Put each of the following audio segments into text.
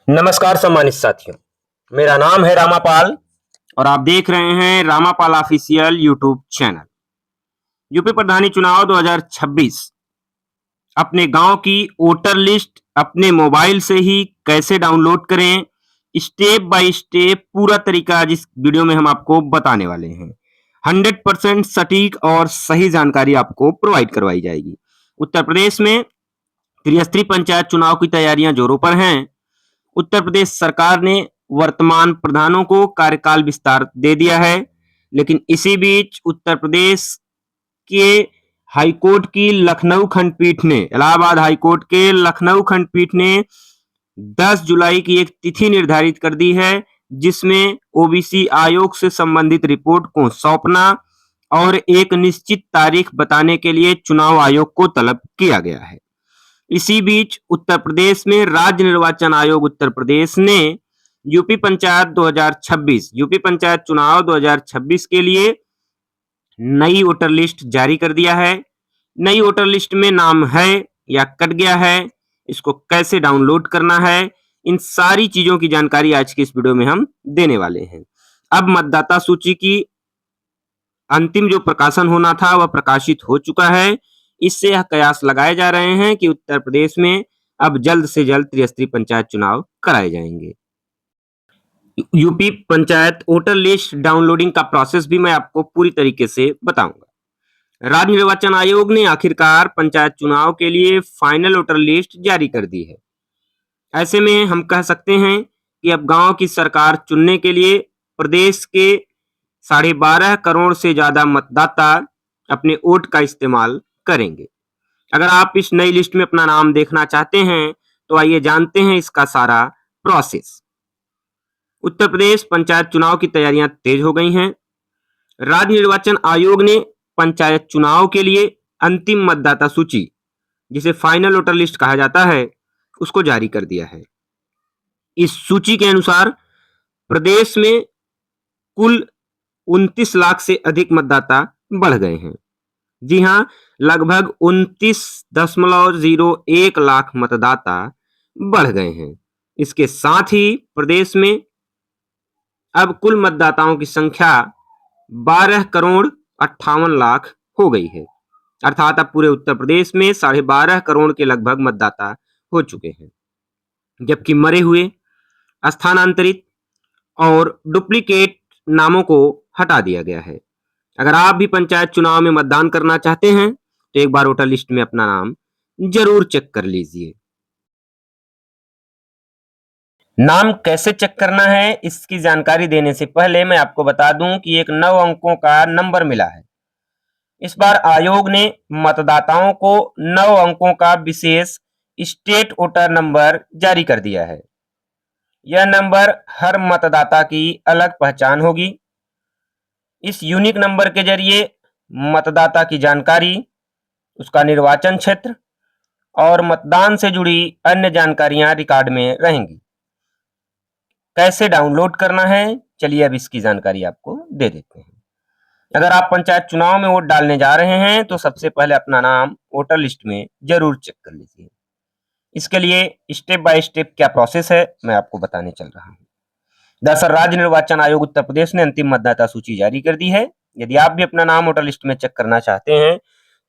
नमस्कार सम्मानित साथियों, मेरा नाम है रामापाल और आप देख रहे हैं रामापाल ऑफिशियल यूट्यूब चैनल। यूपी प्रधानी चुनाव 2026 अपने गांव की वोटर लिस्ट अपने मोबाइल से ही कैसे डाउनलोड करें, स्टेप बाय स्टेप पूरा तरीका आज इस वीडियो में हम आपको बताने वाले हैं। 100% सटीक और सही जानकारी आपको प्रोवाइड करवाई जाएगी। उत्तर प्रदेश में त्रिस्तरीय पंचायत चुनाव की तैयारियां जोरों पर हैं। उत्तर प्रदेश सरकार ने वर्तमान प्रधानों को कार्यकाल विस्तार दे दिया है, लेकिन इसी बीच उत्तर प्रदेश के हाईकोर्ट की लखनऊ खंडपीठ ने, इलाहाबाद हाईकोर्ट के लखनऊ खंडपीठ ने 10 जुलाई की एक तिथि निर्धारित कर दी है, जिसमें ओबीसी आयोग से संबंधित रिपोर्ट को सौंपना और एक निश्चित तारीख बताने के लिए चुनाव आयोग को तलब किया गया है। इसी बीच उत्तर प्रदेश में राज्य निर्वाचन आयोग उत्तर प्रदेश ने यूपी पंचायत चुनाव 2026 के लिए नई वोटर लिस्ट जारी कर दिया है। नई वोटर लिस्ट में नाम है या कट गया है, इसको कैसे डाउनलोड करना है, इन सारी चीजों की जानकारी आज की इस वीडियो में हम देने वाले हैं। अब मतदाता सूची की अंतिम जो प्रकाशन होना था वह प्रकाशित हो चुका है। इससे यह कयास लगाए जा रहे हैं कि उत्तर प्रदेश में अब जल्द से जल्द त्रिस्तरीय पंचायत चुनाव कराए जाएंगे। UP panchayat voter list downloading का प्रोसेस भी मैं आपको पूरी तरीके से बताऊंगा। राज्य निर्वाचन आयोग ने आखिरकार पंचायत चुनाव के लिए फाइनल वोटर लिस्ट जारी कर दी है। ऐसे में हम कह सकते हैं कि अब गांव की सरकार चुनने के लिए प्रदेश के 12.5 करोड़ से ज्यादा मतदाता अपने वोट का इस्तेमाल करेंगे। अगर आप इस नई लिस्ट में अपना नाम देखना चाहते हैं तो आइए जानते हैं इसका सारा प्रोसेस। उत्तर प्रदेश पंचायत चुनाव की तैयारियां तेज हो गई हैं। राज्य निर्वाचन आयोग ने पंचायत चुनाव के लिए अंतिम मतदाता सूची, जिसे फाइनल वोटर लिस्ट कहा जाता है, उसको जारी कर दिया है। इस सूची के अनुसार प्रदेश में कुल 29 लाख से अधिक मतदाता बढ़ गए हैं। जी हां, लगभग 29.01 लाख मतदाता बढ़ गए हैं। इसके साथ ही प्रदेश में अब कुल मतदाताओं की संख्या 12 करोड़ 58 लाख हो गई है। अर्थात अब पूरे उत्तर प्रदेश में 12.5 करोड़ के लगभग मतदाता हो चुके हैं। जबकि मरे हुए, स्थानांतरित और डुप्लीकेट नामों को हटा दिया गया है। अगर आप भी पंचायत चुनाव में मतदान करना चाहते हैं तो एक बार वोटर लिस्ट में अपना नाम जरूर चेक कर लीजिए। नाम कैसे चेक करना है, इसकी जानकारी देने से पहले मैं आपको बता दूं कि एक 9 अंकों का नंबर मिला है। इस बार आयोग ने मतदाताओं को 9 अंकों का विशेष स्टेट वोटर नंबर जारी कर दिया है। यह नंबर हर मतदाता की अलग पहचान होगी। इस यूनिक नंबर के जरिए मतदाता की जानकारी, उसका निर्वाचन क्षेत्र और मतदान से जुड़ी अन्य जानकारियां रिकॉर्ड में रहेंगी। कैसे डाउनलोड करना है, चलिए अब इसकी जानकारी आपको दे देते हैं। अगर आप पंचायत चुनाव में वोट डालने जा रहे हैं तो सबसे पहले अपना नाम वोटर लिस्ट में जरूर चेक कर लीजिए। इसके लिए स्टेप बाय स्टेप क्या प्रोसेस है मैं आपको बताने चल रहा हूं। दरअसल राज्य निर्वाचन आयोग उत्तर प्रदेश ने अंतिम मतदाता सूची जारी कर दी है। यदि आप भी अपना नाम वोटर लिस्ट में चेक करना चाहते हैं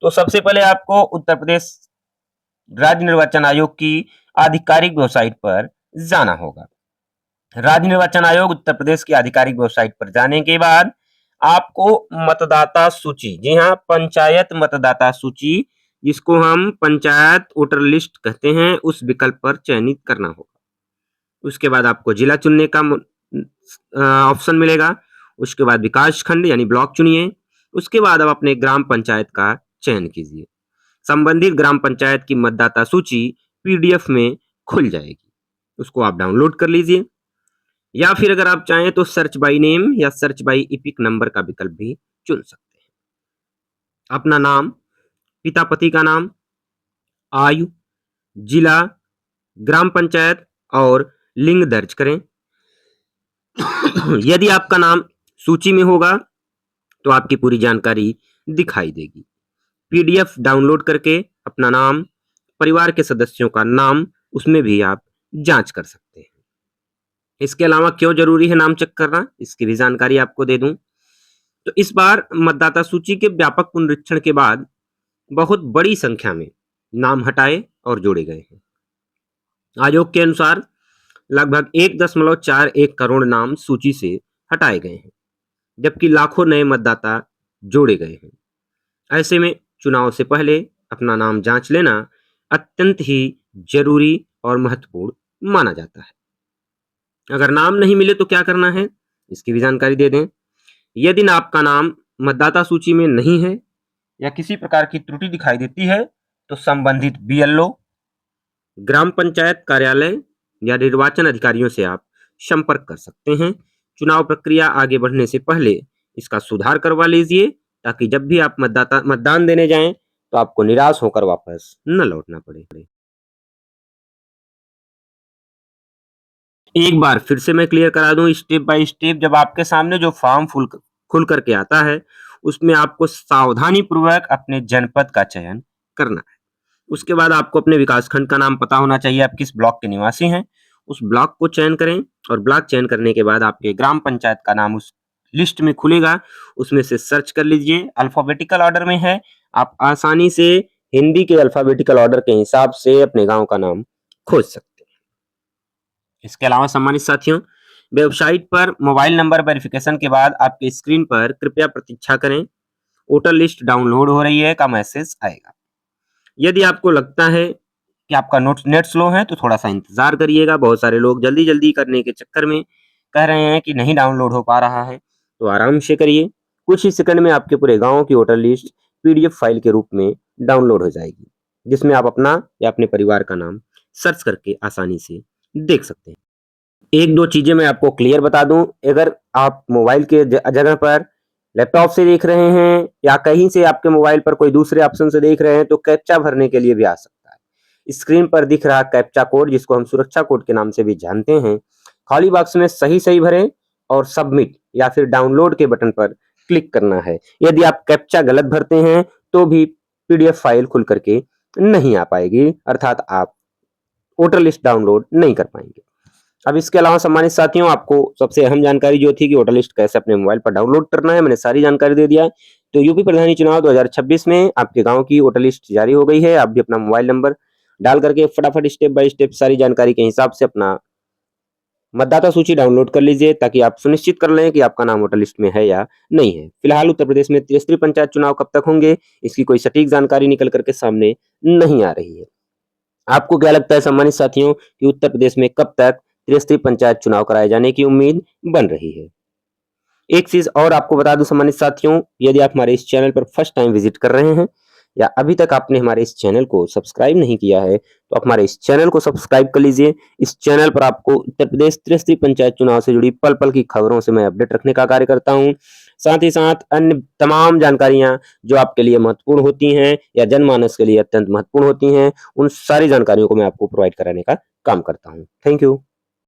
तो सबसे पहले आपको उत्तर प्रदेश राज्य निर्वाचन आयोग की आधिकारिक वेबसाइट पर जाना होगा। राज्य निर्वाचन आयोग उत्तर प्रदेश की आधिकारिक वेबसाइट पर जाने के बाद आपको मतदाता सूची, जी हाँ, पंचायत मतदाता सूची, जिसको हम पंचायत वोटर लिस्ट कहते हैं, उस विकल्प पर चयनित करना होगा। उसके बाद आपको जिला चुनने का ऑप्शन मिलेगा। उसके बाद विकास खंड यानी ब्लॉक चुनिए। उसके बाद आप अपने ग्राम पंचायत का चयन कीजिए। संबंधित ग्राम पंचायत की मतदाता सूची पीडीएफ में खुल जाएगी, उसको आप डाउनलोड कर लीजिए। या फिर अगर आप चाहें तो सर्च बाय नेम या सर्च बाय इपिक नंबर का विकल्प भी चुन सकते हैं। अपना नाम, पिता पति का नाम, आयु, जिला, ग्राम पंचायत और लिंग दर्ज करें। यदि आपका नाम सूची में होगा तो आपकी पूरी जानकारी दिखाई देगी। पीडीएफ डाउनलोड करके अपना नाम, परिवार के सदस्यों का नाम, उसमें भी आप जांच कर सकते हैं। इसके अलावा क्यों जरूरी है नाम चेक करना, इसकी भी जानकारी आपको दे दूं। तो इस बार मतदाता सूची के व्यापक पुनरीक्षण के बाद बहुत बड़ी संख्या में नाम हटाए और जोड़े गए हैं। आयोग के अनुसार लगभग 1.41 करोड़ नाम सूची से हटाए गए हैं, जबकि लाखों नए मतदाता जोड़े गए हैं। ऐसे में चुनाव से पहले अपना नाम जांच लेना अत्यंत ही जरूरी और महत्वपूर्ण माना जाता है। अगर नाम नहीं मिले तो क्या करना है, इसकी भी जानकारी दे दें। यदि आपका नाम मतदाता सूची में नहीं है या किसी प्रकार की त्रुटि दिखाई देती है तो संबंधित बीएलओ, ग्राम पंचायत कार्यालय या निर्वाचन अधिकारियों से आप संपर्क कर सकते हैं। चुनाव प्रक्रिया आगे बढ़ने से पहले इसका सुधार करवा लीजिए, ताकि जब भी आप मतदान देने जाएं तो आपको निराश होकर वापस न लौटना पड़े। एक बार फिर से मैं क्लियर करा दूं, स्टेप बाय स्टेप जब आपके सामने जो फॉर्म खुल करके आता है, उसमें आपको सावधानी पूर्वक अपने जनपद का चयन करना है। उसके बाद आपको अपने विकासखंड का नाम पता होना चाहिए, आप किस ब्लॉक के निवासी हैं। उस ब्लॉक को चयन करें और ब्लॉक चयन करने के बाद आपके ग्राम पंचायत का नाम उस लिस्ट में खुलेगा, उसमें से सर्च कर लीजिए। अल्फाबेटिकल ऑर्डर में है, आप आसानी से हिंदी के अल्फाबेटिकल ऑर्डर के हिसाब से अपने गांव का नाम खोज सकते हैं। इसके अलावा सम्मानित साथियों, वेबसाइट पर मोबाइल नंबर वेरिफिकेशन के बाद आपके स्क्रीन पर कृपया प्रतीक्षा करें, वोटर लिस्ट डाउनलोड हो रही है का मैसेज आएगा। यदि आपको लगता है कि आपका नेट स्लो है तो थोड़ा सा इंतजार करिएगा। बहुत सारे लोग जल्दी जल्दी करने के चक्कर में कह रहे हैं कि नहीं डाउनलोड हो पा रहा है, तो आराम से करिए। कुछ ही सेकंड में आपके पूरे गांव की वोटर लिस्ट पीडीएफ फाइल के रूप में डाउनलोड हो जाएगी, जिसमें आप अपना या अपने परिवार का नाम सर्च करके आसानी से देख सकते हैं। एक दो चीजें मैं आपको क्लियर बता दूं, अगर आप मोबाइल के जगह पर लैपटॉप से देख रहे हैं या कहीं से आपके मोबाइल पर कोई दूसरे ऑप्शन से देख रहे हैं तो कैप्चा भरने के लिए भी आ सकता है। स्क्रीन पर दिख रहा कैप्चा कोड, जिसको हम सुरक्षा कोड के नाम से भी जानते हैं, खाली बॉक्स में सही सही भरें और सबमिट या फिर डाउनलोड के बटन पर क्लिक करना है। यदि आप कैप्चा गलत भरते हैं तो भी पीडीएफ फाइल खुल करके नहीं आ पाएगी, अर्थात आप वोटर लिस्ट डाउनलोड नहीं कर पाएंगे। अब इसके अलावा सम्मानित साथियों, आपको सबसे अहम जानकारी जो थी कि वोटर लिस्ट कैसे अपने मोबाइल पर डाउनलोड करना है, मैंने सारी जानकारी दे दिया। तो यूपी प्रधानी चुनाव 2026 में आपके गांव की वोटर लिस्ट जारी हो गई है। आप भी अपना मोबाइल नंबर डाल करके फटाफट स्टेप बाय स्टेप सारी जानकारी के हिसाब से अपना मतदाता सूची डाउनलोड कर लीजिए, ताकि आप सुनिश्चित कर लें कि आपका नाम वोटर लिस्ट में है या नहीं है। फिलहाल उत्तर प्रदेश में त्रिस्तरीय पंचायत चुनाव कब तक होंगे, इसकी कोई सटीक जानकारी निकल करके सामने नहीं आ रही है। आपको क्या लगता है सम्मानित साथियों कि उत्तर प्रदेश में कब तक त्रिस्तरीय पंचायत चुनाव कराए जाने की उम्मीद बन रही है? एक चीज और आपको बता दूं सम्मानित साथियों, यदि आप हमारे इस चैनल पर फर्स्ट टाइम विजिट कर रहे हैं या अभी तक आपने हमारे इस चैनल को सब्सक्राइब नहीं किया है, तो आप हमारे इस चैनल को सब्सक्राइब कर लीजिए। इस चैनल पर आपको उत्तर प्रदेश त्रिस्तरीय पंचायत चुनाव से जुड़ी पल पल की खबरों से मैं अपडेट रखने का कार्य करता हूं। साथ ही साथ अन्य तमाम जानकारियां जो आपके लिए महत्वपूर्ण होती हैं या जनमानस के लिए अत्यंत महत्वपूर्ण होती हैं, उन सारी जानकारियों को मैं आपको प्रोवाइड कराने का काम करता हूं। Thank you.